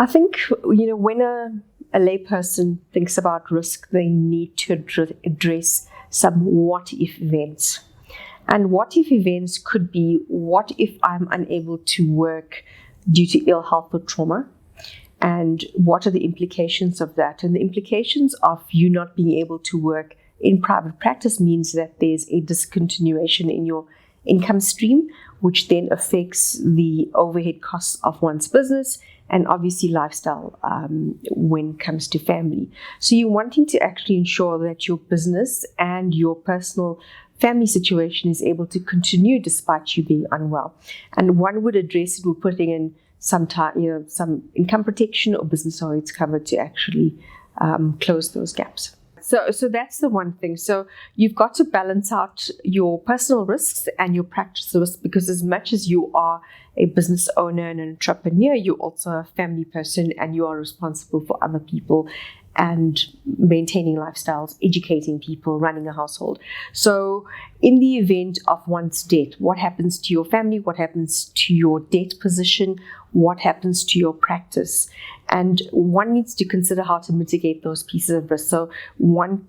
I think, when a layperson thinks about risk, they need to address some what if events. And what if events could be, what if I'm unable to work due to ill health or trauma? And what are the implications of that? And the implications of you not being able to work in private practice means that there's a discontinuation in your income stream, which then affects the overhead costs of one's business and obviously lifestyle when it comes to family. So you're wanting to actually ensure that your business and your personal family situation is able to continue despite you being unwell. And one would address it with putting in some time, some income protection or business owners cover to actually close those gaps. So that's the one thing. So you've got to balance out your personal risks and your practice risks, because as much as you are a business owner and an entrepreneur, you're also a family person and you are responsible for other people and maintaining lifestyles, educating people, running a household. So in the event of one's death, what happens to your family? What happens to your debt position? What happens to your practice? And one needs to consider how to mitigate those pieces of risk. So one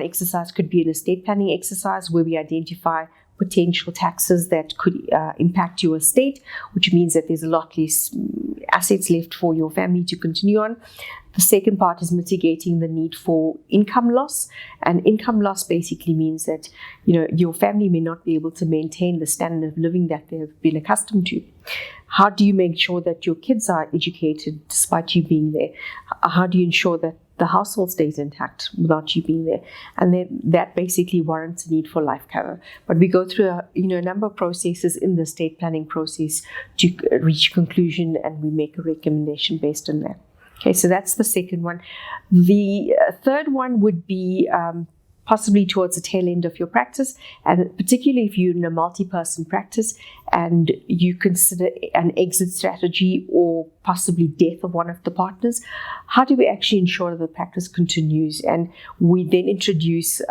exercise could be an estate planning exercise where we identify potential taxes that could impact your estate, which means that there's a lot less assets left for your family to continue on. The second part is mitigating the need for income loss. And income loss basically means that, your family may not be able to maintain the standard of living that they have been accustomed to. How do you make sure that your kids are educated despite you being there? How do you ensure that the household stays intact without you being there? And then that basically warrants a need for life cover. But we go through a number of processes in the estate planning process to reach conclusion, and we make a recommendation based on that. Okay, so that's the second one. The third one would be possibly towards the tail end of your practice, and particularly if you're in a multi-person practice and you consider an exit strategy or possibly death of one of the partners. How do we actually ensure that the practice continues? And we then introduce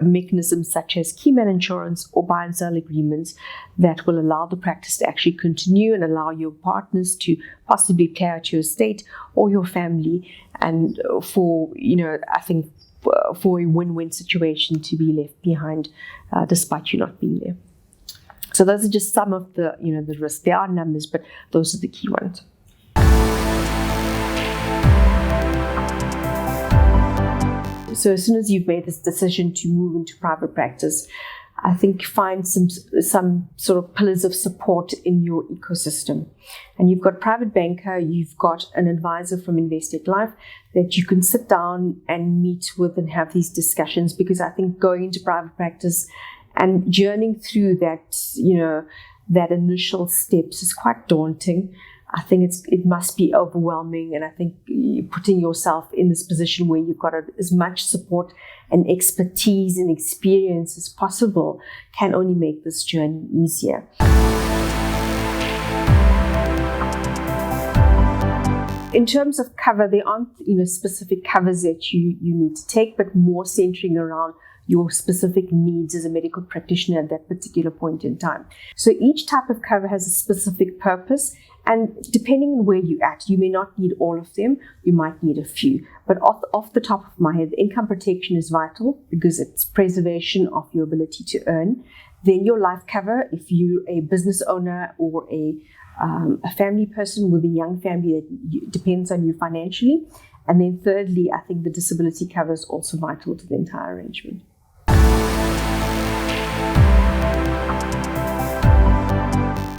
mechanisms such as key man insurance or buy and sell agreements that will allow the practice to actually continue and allow your partners to possibly pay out your estate or your family, and for for a win-win situation to be left behind despite you not being there. So those are just some of the the risks. There are numbers, but those are the key ones. So as soon as you've made this decision to move into private practice, I think find some sort of pillars of support in your ecosystem. And you've got a private banker, you've got an advisor from Investec Life that you can sit down and meet with and have these discussions, because I think going into private practice and journeying through that initial steps is quite daunting. I think it must be overwhelming, and I think putting yourself in this position where you've got as much support and expertise and experience as possible can only make this journey easier. In terms of cover, there aren't specific covers that you need to take, but more centering around your specific needs as a medical practitioner at that particular point in time. So each type of cover has a specific purpose, and depending on where you're at, you may not need all of them, you might need a few. But off the top of my head, the income protection is vital because it's preservation of your ability to earn. Then your life cover, if you're a business owner or a family person with a young family that depends on you financially. And then thirdly, I think the disability cover is also vital to the entire arrangement.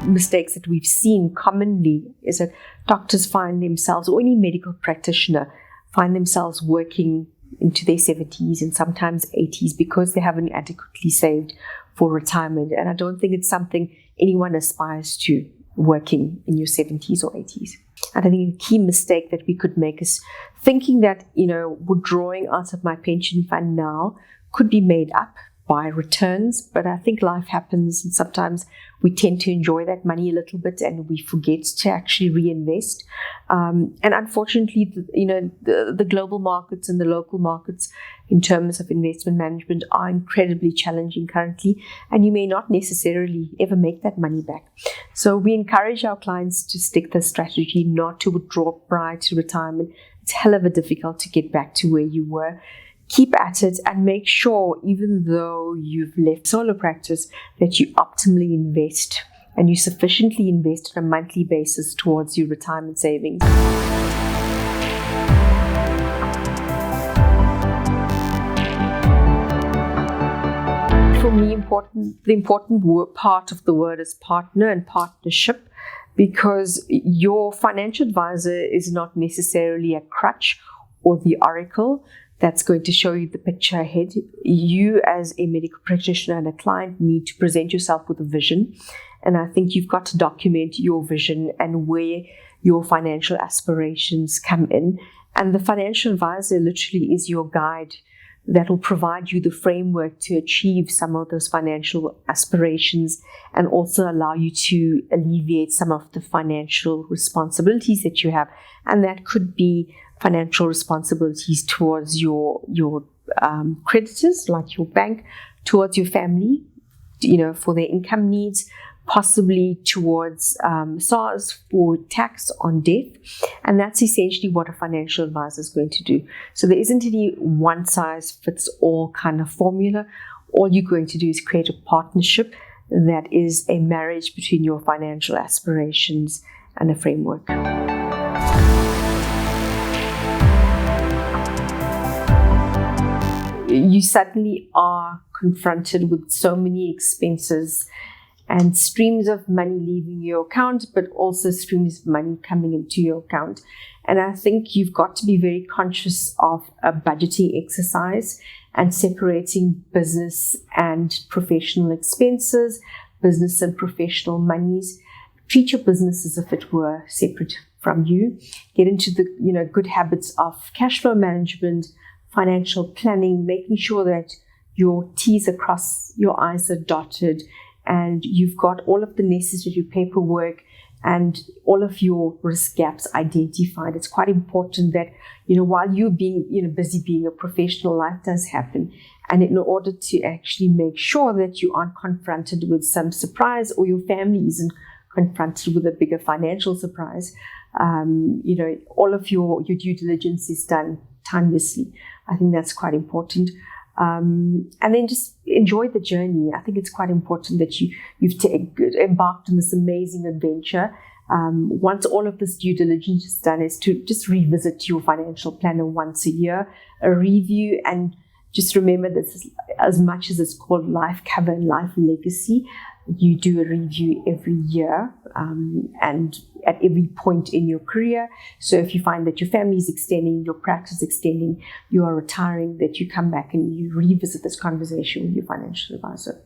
Mistakes that we've seen commonly is that doctors find themselves, or any medical practitioner, find themselves working into their 70s and sometimes 80s because they haven't adequately saved for retirement. And I don't think it's something anyone aspires to, working in your 70s or 80s. And I think a key mistake that we could make is thinking that, withdrawing out of my pension fund now could be made up by returns, but I think life happens, and sometimes we tend to enjoy that money a little bit and we forget to actually reinvest. And unfortunately, the global markets and the local markets in terms of investment management are incredibly challenging currently, and you may not necessarily ever make that money back. So we encourage our clients to stick to the strategy, not to withdraw prior to retirement. It's hell of a difficult to get back to where you were. Keep at it and make sure, even though you've left solo practice, that you optimally invest and you sufficiently invest on a monthly basis towards your retirement savings. For me, the important part of the word is partner and partnership, because your financial advisor is not necessarily a crutch or the oracle that's going to show you the picture ahead. You, as a medical practitioner and a client, need to present yourself with a vision. And I think you've got to document your vision and where your financial aspirations come in. And the financial advisor literally is your guide that will provide you the framework to achieve some of those financial aspirations and also allow you to alleviate some of the financial responsibilities that you have. And that could be financial responsibilities towards your creditors, like your bank, towards your family, for their income needs, possibly towards SARS for tax on death. And that's essentially what a financial advisor is going to do. So there isn't any one-size-fits-all kind of formula. All you're going to do is create a partnership that is a marriage between your financial aspirations and a framework. You suddenly are confronted with so many expenses and streams of money leaving your account, but also streams of money coming into your account. And I think you've got to be very conscious of a budgeting exercise and separating business and professional expenses, business and professional monies. Treat your business as if it were separate from you. Get into the good habits of cash flow management, financial planning, making sure that your T's are crossed, your I's are dotted, and you've got all of the necessary paperwork and all of your risk gaps identified. It's quite important that, while you're being, busy being a professional, life does happen. And in order to actually make sure that you aren't confronted with some surprise, or your family isn't confronted with a bigger financial surprise, all of your due diligence is done timelessly. I think that's quite important. And then just enjoy the journey. I think it's quite important that you've embarked on this amazing adventure. Once all of this due diligence is done, is to just revisit your financial planner once a year, a review, and just remember this, as much as it's called life cover and life legacy, you do a review every year and at every point in your career. So if you find that your family is extending, your practice is extending, you are retiring, that you come back and you revisit this conversation with your financial advisor.